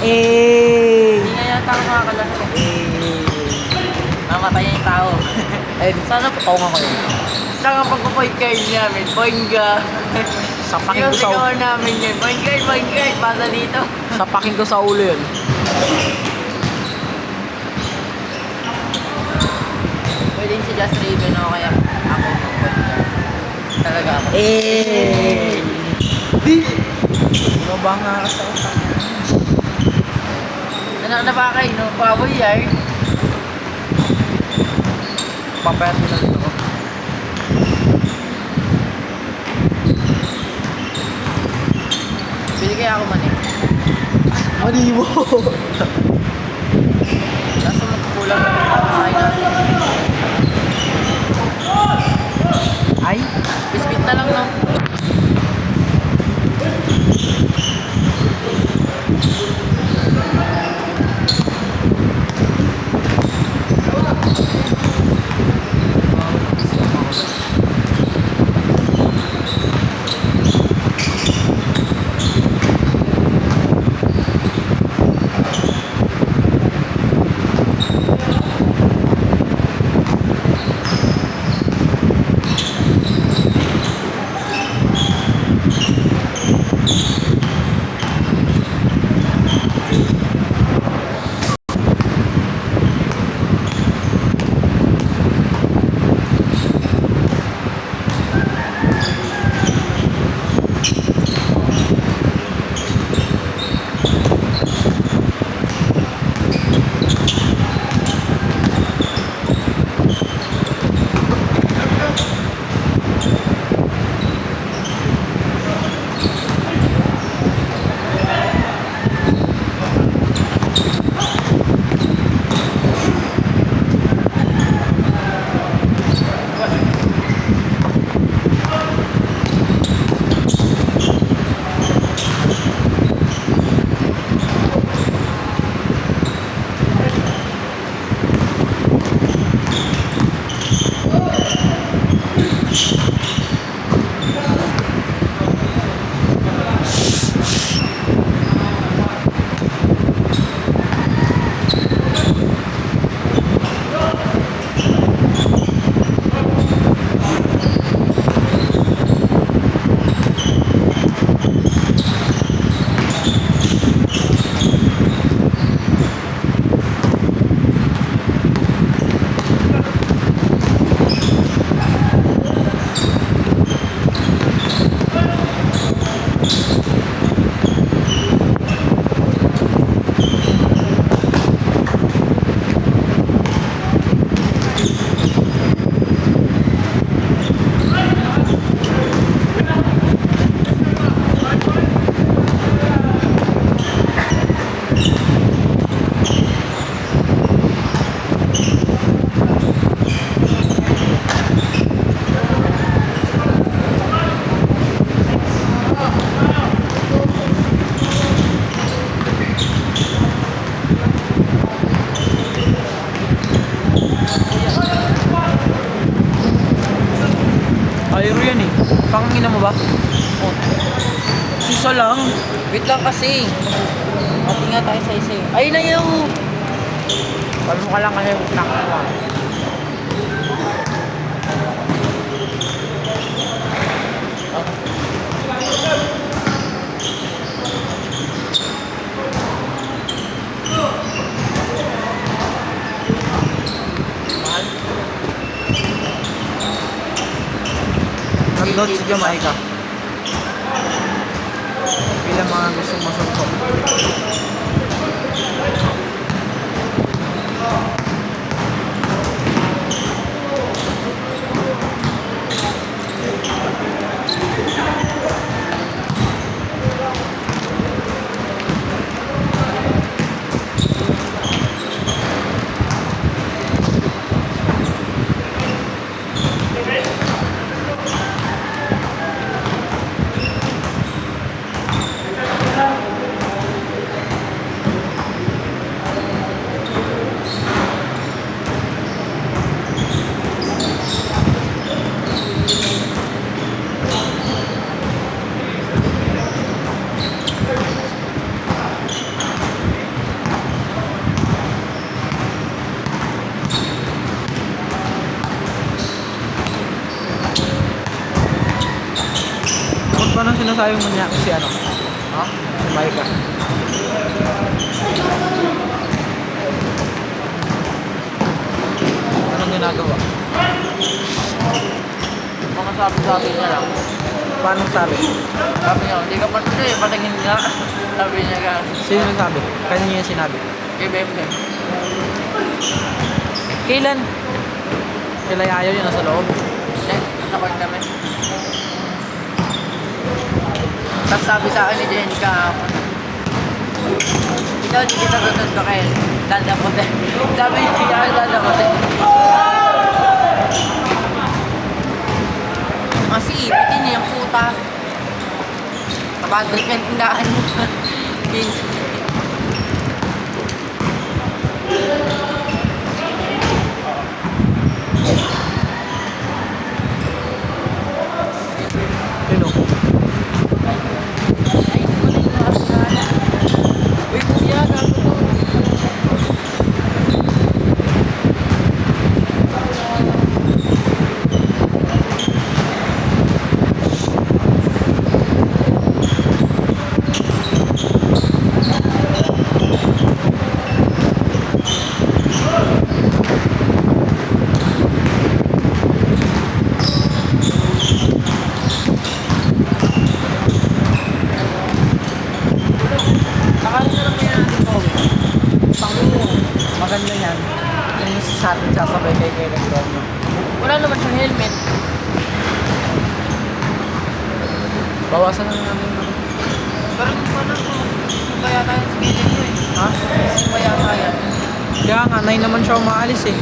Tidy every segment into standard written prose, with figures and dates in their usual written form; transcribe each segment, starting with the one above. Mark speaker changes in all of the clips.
Speaker 1: Hindi nga yata ako makakalaro. Mamatay yung tao.
Speaker 2: Sana patungan ko yun.
Speaker 1: Saka pagpo-point guard namin, point guard.
Speaker 2: Sapakin ko sa
Speaker 1: Sigaw namin yun, point guard, pasa dito.
Speaker 2: sapakin ko sa ulo yun.
Speaker 1: Pwedeng si Just Raven o kaya ako mag-point guard. Talaga ako.
Speaker 2: Di! Mababa nga ka sa utak.
Speaker 1: Anak na ba kayo, no? Baboy yard.
Speaker 2: Papayat mo na dito ko.
Speaker 1: Pwede kaya ako manik.
Speaker 2: Mali mo!
Speaker 1: Kaso magkukulang na rin ako sa natin.
Speaker 2: Ay!
Speaker 1: Biscuit na lang, no?
Speaker 2: Ayro yan eh. Pangangina mo ba? Oh. Sisa lang.
Speaker 1: Wait lang kasi. Pati nga tayo sa isa eh. Ay na yun!
Speaker 2: Paano ka lang kasi nakakuha. Nag-load si Jamaica. Pila mga gustong masungkot. ba nang sinasabi mo niya si ano?
Speaker 1: Ha?
Speaker 2: Si Micah. Anong ginagawa?
Speaker 1: Mga sabi-sabi niya lang.
Speaker 2: Paano sabi?
Speaker 1: Sabi niya, hindi ka pa tuloy, patingin nga. Sabi niya ka,
Speaker 2: Sino nagsabi? Kanina niya sinabi.
Speaker 1: kay Bembe.
Speaker 2: Kailan? Kailan ayaw yun nasa loob?
Speaker 1: Hindi, nasa court kami. Tapos sabi sa akin ni Jenny kahapon, ikaw, hindi kita susund ko kayo. Dadapotin. Sabi niya, hindi ako dadapotin. Kasi ipitin niya yung puta. Kabandal ka yung tindaan mo. Vince.
Speaker 2: Sino?
Speaker 1: Ay, hindi ko na yung nakakala. Uy, kuya, gago to. Sakarin na lang kaya natin ko.
Speaker 2: Tango. Maganda yan. Yung sa atin sasabay kay Nagdorno.
Speaker 1: Wala naman siyang helmet.
Speaker 2: Bawasan na namin.
Speaker 1: Pero wala ko. Kaya tayo sa gilid ko eh.
Speaker 2: Ha?
Speaker 1: Kaya kaya.
Speaker 2: Kaya nga, 9 naman siya umaalis eh.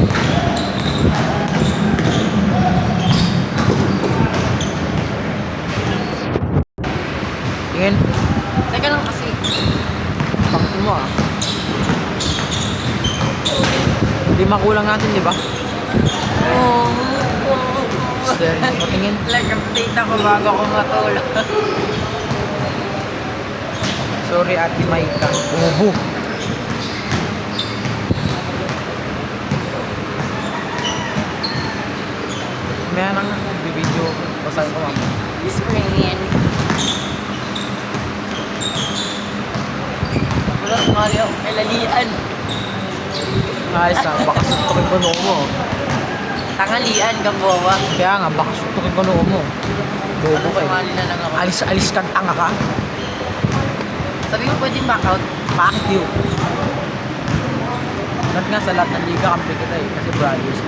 Speaker 2: Tingin.
Speaker 1: Teka lang kasi.
Speaker 2: Pangin mo ah. Hindi makulang natin, di ba?
Speaker 1: Oh.
Speaker 2: Sir, patingin.
Speaker 1: Nag-update ako bago ako matulog.
Speaker 2: Sorry, Ate Maika. Bobo. May nang bibidyo. Basahin ko mama.
Speaker 1: Springin. Wala, Mario. Elalian.
Speaker 2: Ayos na, baka sutukin ko noo mo.
Speaker 1: Tangalian, gambowa.
Speaker 2: Kaya nga, baka sutukin ko noo mo. Bobo ka eh.
Speaker 1: Sumali na lang ako.
Speaker 2: Alis kang tanga ka.
Speaker 1: Sabi mo pwedeng back out?
Speaker 2: Fuck you. Ba't nga sa lahat ng liga kampi kita eh. Kasi brothers.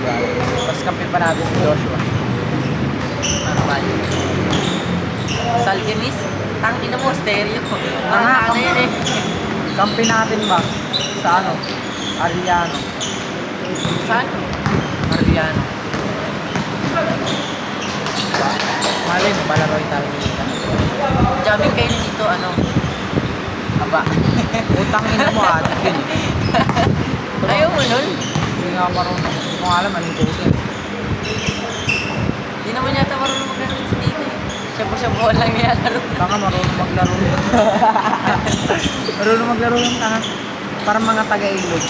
Speaker 2: Tapos kampi pa natin si Joshua.
Speaker 1: Ano ba yun? Salkinis? Tangin na mo, stereo.
Speaker 2: Tanga,
Speaker 1: Ano yun eh?
Speaker 2: Kampi natin ba? Sa ano? Ariano.
Speaker 1: Saan?
Speaker 2: Ariano. Malay mo, malaroy tayo dito.
Speaker 1: Jamming kayo dito, ano? Aba.
Speaker 2: Utang ina mo adik yun eh.
Speaker 1: Ayaw mo nun?
Speaker 2: Hindi nga marunong. Hindi ko nga alam anong tutin.
Speaker 1: Hindi naman yata marunong maglaro sa dito eh. Shabu-shabuhan lang nilalaro.
Speaker 2: Tanga marunong maglaro yun. Marunong maglaro yung tanga. Parang mga taga-ilog.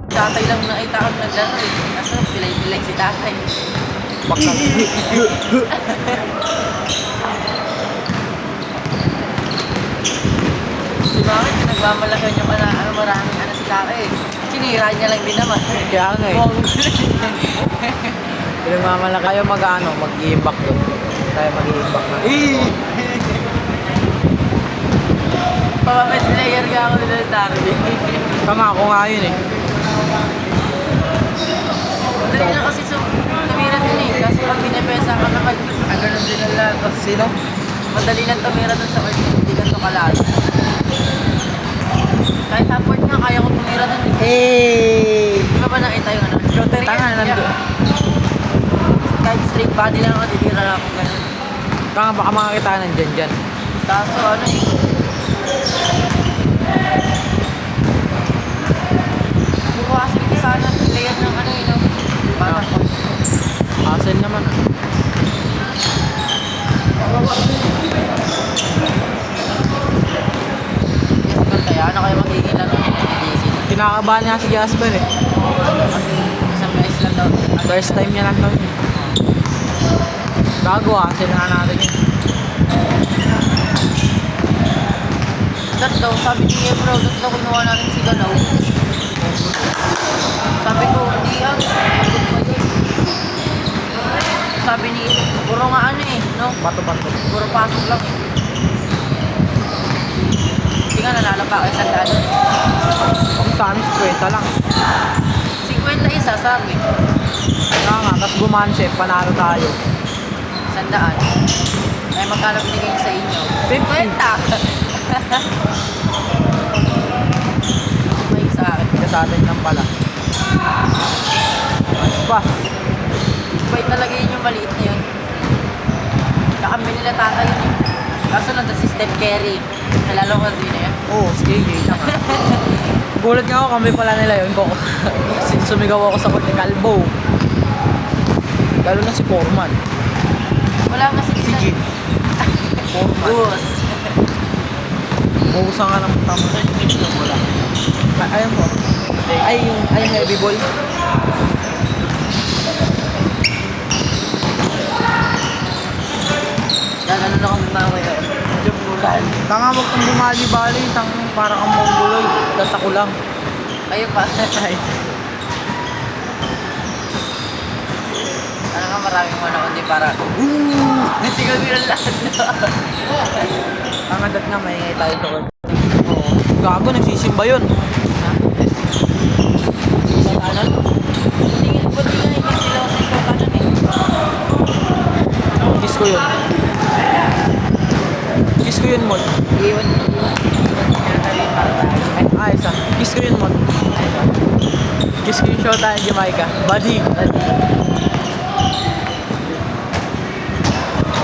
Speaker 1: Tatay lang na ay taon naglaro eh. Kaso pilay-pilay si tatay.
Speaker 2: Bakla.
Speaker 1: Si bakit nagmamalakan yung maraming ano si tatay eh. Sinira niya lang din naman.
Speaker 2: Kaya nga eh.
Speaker 1: Wow.
Speaker 2: Pinagmamalaki kayo mag-ano, mag-i-imbak doon. Tayo mag-i-imbak na.
Speaker 1: Papa-best player ka ako nila sa Darby.
Speaker 2: Tama ako nga yun eh.
Speaker 1: Dali na kasi tumira din eh. Kasi pag pinipesa ka naman, ganun din ang lahat.
Speaker 2: Sino?
Speaker 1: Madali lang tumira dun sa court, hindi ganito kalalo. Kahit half-court nga, kaya ko tumira dun.
Speaker 2: Hey!
Speaker 1: Di ba ba nakita yung ano? Shooter yan.
Speaker 2: Tanga, nandun.
Speaker 1: Kahit straight body lang ako, titira lang ako ganun.
Speaker 2: Tanga, baka makakita ka nandyan dyan.
Speaker 1: Kaso ano eh. Bukasin ko sana player ng ano eh, no? Parang court.
Speaker 2: Hassle naman ah.
Speaker 1: Yes, kaya ano kayo magiging laro ng JC?
Speaker 2: Kinakabahan nga si Jasper eh.
Speaker 1: Kasi isang beses lang daw.
Speaker 2: First time niya lang daw. Gagawa, sila natin yun.
Speaker 1: Dat daw, sabi ni Ebro, dat daw kinuha natin si Galaw. Sabi ko, hindi yan. Sabi ni, puro nga ano eh, no?
Speaker 2: Bato-bato.
Speaker 1: Puro pasok lang eh. Hindi nga nanalo pa ako isang daan.
Speaker 2: Kung sa amin, 50 lang.
Speaker 1: 50 isa sabi.
Speaker 2: Kaya nga, tapos gumanse, panalo tayo.
Speaker 1: Isang daan. Ay magkano binigay niyo sa inyo? 50! May sa akin.
Speaker 2: Kaya sa atin lang pala. Mas pa.
Speaker 1: Bait talaga yun yung maliit na yun. Kakambin nila tata yun eh. Kaso lang si Steph Curry. Nalalo ko din eh.
Speaker 2: Oo, sige, gay lang ah. Gulat nga ako, kami pala nila yun. Sumigaw ako sa kanya, kalbo. Lalo na si Foreman.
Speaker 1: Wala nga si
Speaker 2: Si Jim. Foreman.
Speaker 1: Boss.
Speaker 2: Buhusan nga ng tama. Wala. Ayun po. Ay, yung heavy ball.
Speaker 1: Ano na kami mamaya.
Speaker 2: Tanga mo kung bumali-bali, tang para kang mongoloy. Tapos ako lang.
Speaker 1: Ayun pa.
Speaker 2: Ay.
Speaker 1: Ano nga maraming mana kundi para nasigaw nila lahat na.
Speaker 2: Ang adat nga, maingay tayo sa kanya. Oo. Gago, nagsisimba yun.
Speaker 1: Isang kanan. Tingin ko din nga hindi sila sa isang kanan eh.
Speaker 2: Kiss ko yun. Kiss ko yun, Mon.
Speaker 1: Iwan.
Speaker 2: Ay, isa. Kiss ko yun, Mon. Kiss ko yung shota ng Jamaica. Buddy.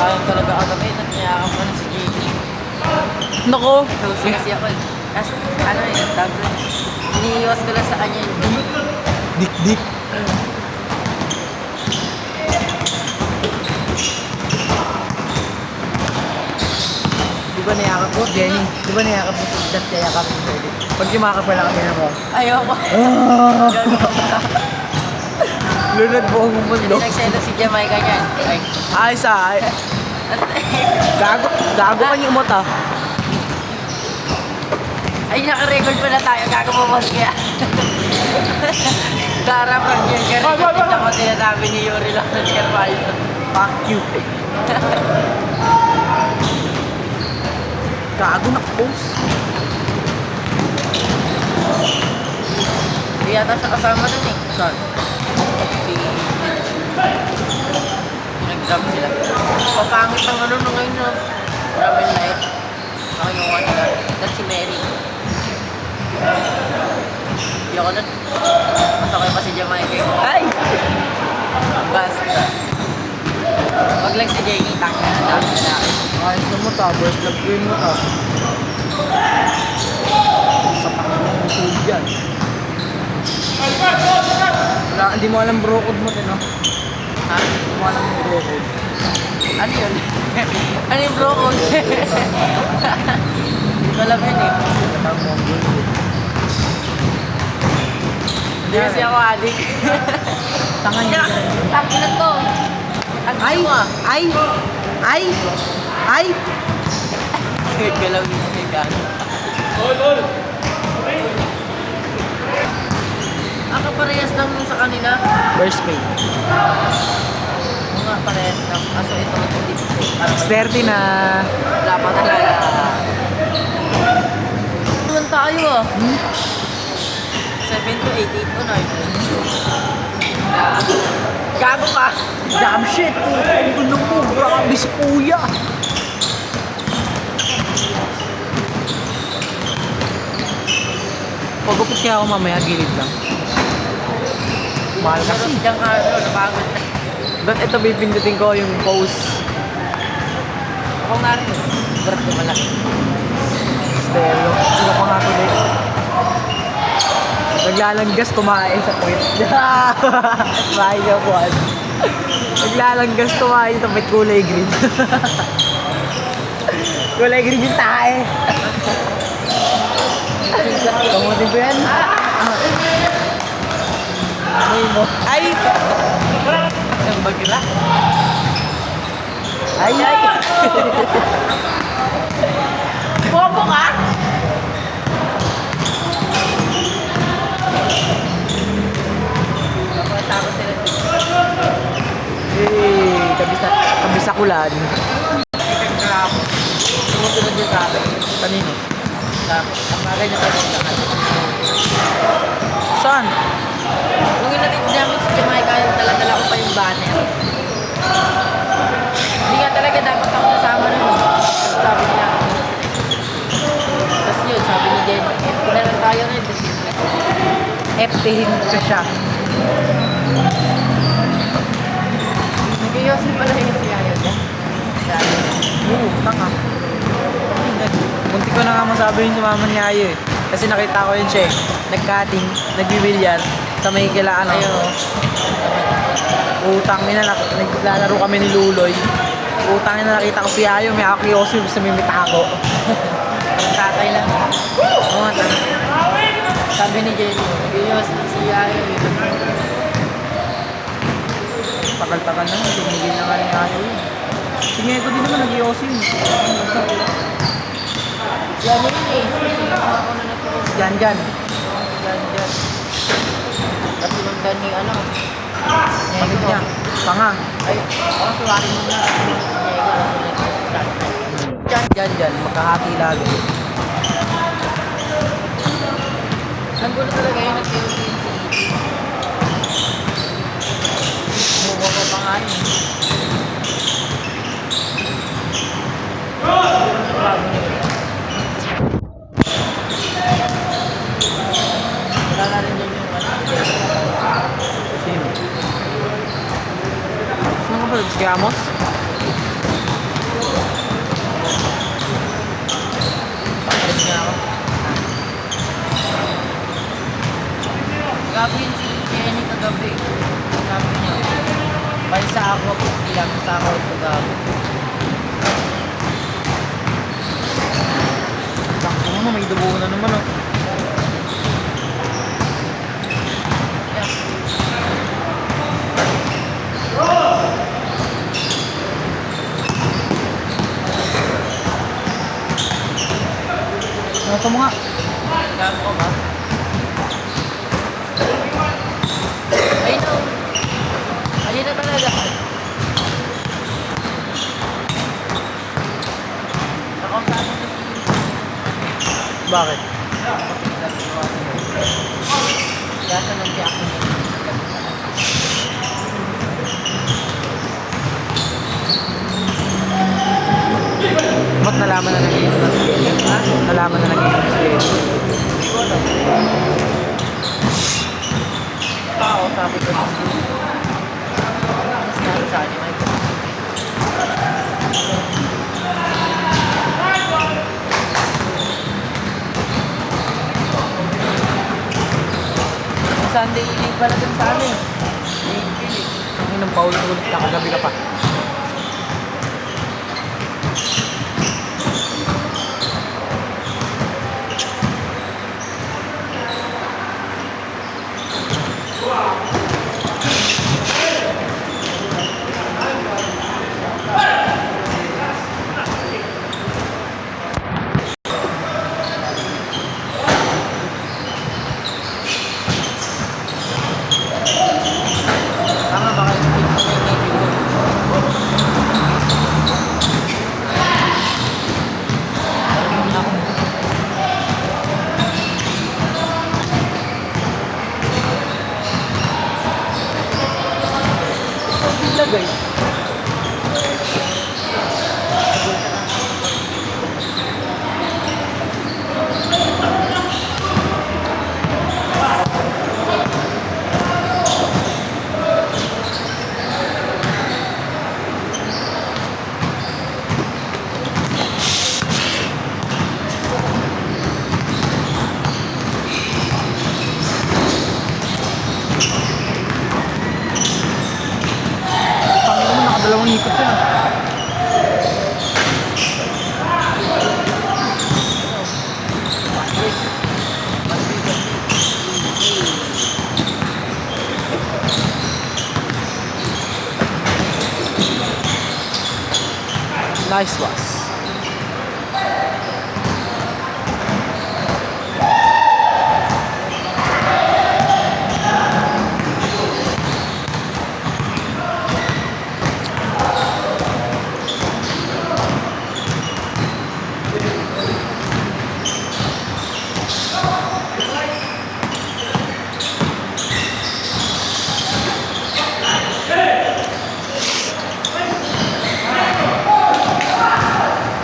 Speaker 1: Parang talaga kagabi, nagnyakap ko na si JD.
Speaker 2: Nako.
Speaker 1: Close kasi ako eh. Kasi ano eh, tabi. Iniiwas ko lang sa kanya yun.
Speaker 2: Dik-dik. Di ba niyakap ko, Jenny? Di ba niyakap mo si Dad kaya kami pwede? Pag yumakap pala kami na mo.
Speaker 1: Ayoko.
Speaker 2: Lunod po ang mundo.
Speaker 1: Hindi nagselo si Jamaica niyan. Ay.
Speaker 2: Ay, sa ay. Gago ka niyo umot ah.
Speaker 1: Ay, naka-record pala tayo. Gago mo boss kaya. Darapag yun. Kasi tignan ko sinasabi ni Yuri lang ng Carvalho.
Speaker 2: Fuck you. Gago na post.
Speaker 1: Hindi yata siya kasama dun eh.
Speaker 2: Saan?
Speaker 1: Si... Nag-drum sila. Papangit ang ano nung ngayon no. Drum and light. Nakinuha nila. That's si Mary. Hindi ako nun. Masakay pa si Jamaica. Ay! Basta. Wag lang si Jenny. Tangin na dami na natin.
Speaker 2: Ayos na mo ta, burst love queen mo ta. Sa pakinggan mo food yan. Wala, hindi mo alam bro code mo din, no?
Speaker 1: Ha?
Speaker 2: Hindi mo alam yung bro code.
Speaker 1: Ano yun? Ano yung bro code? Hindi ko alam yun eh.
Speaker 2: Alam mo ang bro code.
Speaker 1: Hindi kasi ako adik.
Speaker 2: Tanga niya.
Speaker 1: Tangin na to. Ang
Speaker 2: Ay!
Speaker 1: mo ah.
Speaker 2: Ay! Ay! Ay!
Speaker 1: Galaw yung sigaw. Ako parehas lang nung sa kanila.
Speaker 2: First pay.
Speaker 1: Mga parehas lang. Aso ito ang hindi ko.
Speaker 2: 6:30 na.
Speaker 1: Wala pa talaga. Tuwan tayo ah. 7 to 8, 8 to 9. Gago ka!
Speaker 2: Damn shit! Ang gulo mo! Grabe si kuya! Pagupit kaya ako mamaya, gilid lang. Mahal
Speaker 1: Pero
Speaker 2: kasi.
Speaker 1: si Giancarlo, napagod na.
Speaker 2: Ba't ito pipindutin ko yung post?
Speaker 1: Ako nga rin. Berat ko malaki.
Speaker 2: Stereo. Sino pa nga tuloy? Naglalanggas kumain sa puwit. Kumain niya po. Naglalanggas kumain sa puwit kulay green. Kulay green yung tae. Kamutin ko yan. Amoy mo. Ay!
Speaker 1: Ang bagira.
Speaker 2: Ay!
Speaker 1: Bobo ka? Tapos sila dito.
Speaker 2: Kabisakulan.
Speaker 1: Sumusunod yung sa akin.
Speaker 2: Kanino?
Speaker 1: Tapos, ang bagay na kayo lahat.
Speaker 2: Saan?
Speaker 1: Nung inatid namin si Jamaica, dala-dala ko pa yung banner. Hindi nga talaga dapat ako nasama nun. Sabi niya. Tapos yun, sabi ni Jenny, na lang tayo ngayon.
Speaker 2: Eptihin ko siya.
Speaker 1: Nag-iyosin pala yung siyayo niya. Dahil,
Speaker 2: Tanga. Munti ko na nga masabi yung sumama ni Ayo eh. Kasi nakita ko yun siya eh. Nag-cutting, nagbibilyar, sa may kilaan
Speaker 1: ayun.
Speaker 2: Utang na naglalaro kami ni Luloy. Utang na nakita ko si Ayo, may akyoso sa may ako.
Speaker 1: Ang tatay lang. Oo, tama. Sabi ni Jenny, nag-iyosin si siyayo.
Speaker 2: Tagal-tagal na, tumigil na nga ni Ayo yun. Si Ngego din naman nag-iyoso yun.
Speaker 1: Yan yun eh. Sinama ako na natulog.
Speaker 2: Yan.
Speaker 1: Yan. Kasi nung ni ano.
Speaker 2: Pagod niya. Panga.
Speaker 1: Ay, ako suwarin mo na.
Speaker 2: Yan. Magkahati lagi.
Speaker 1: Ang gulo talaga yun at yung mukha ko pa nga yun. Wala na rin yun yung ano.
Speaker 2: Sino? Sino ka ba? Si Amos?
Speaker 1: Bakit nga ako? Grabe yun si Jenny kagabi. Sabi niya, balsa ako, hindi lang sa ako kagabi.
Speaker 2: Sakto mo, may dugo na naman oh. Nasa mo nga.
Speaker 1: Gamo ko ba? Ayun o. Ayun na talaga. Nakausapin ko si...
Speaker 2: Bakit?
Speaker 1: Yasa nang siya ako niya.
Speaker 2: Ba't nalaman na nag-iinom na si Ellie? Ha? Nalaman na nag-iinom si Ellie.
Speaker 1: Tao, sabi ko sa school. Mas nalo sa akin, Michael. Sunday evening pala dun sa amin.
Speaker 2: Ang inong paulit-ulit na kagabi ka pa.
Speaker 1: Tama ba kayo?
Speaker 2: Lagay. Pangin mo, nakadalawang hipot yun ah. Nice was.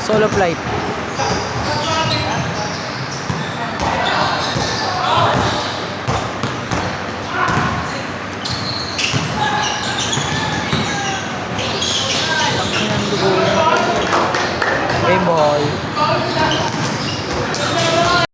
Speaker 2: Solo flight. Game ball.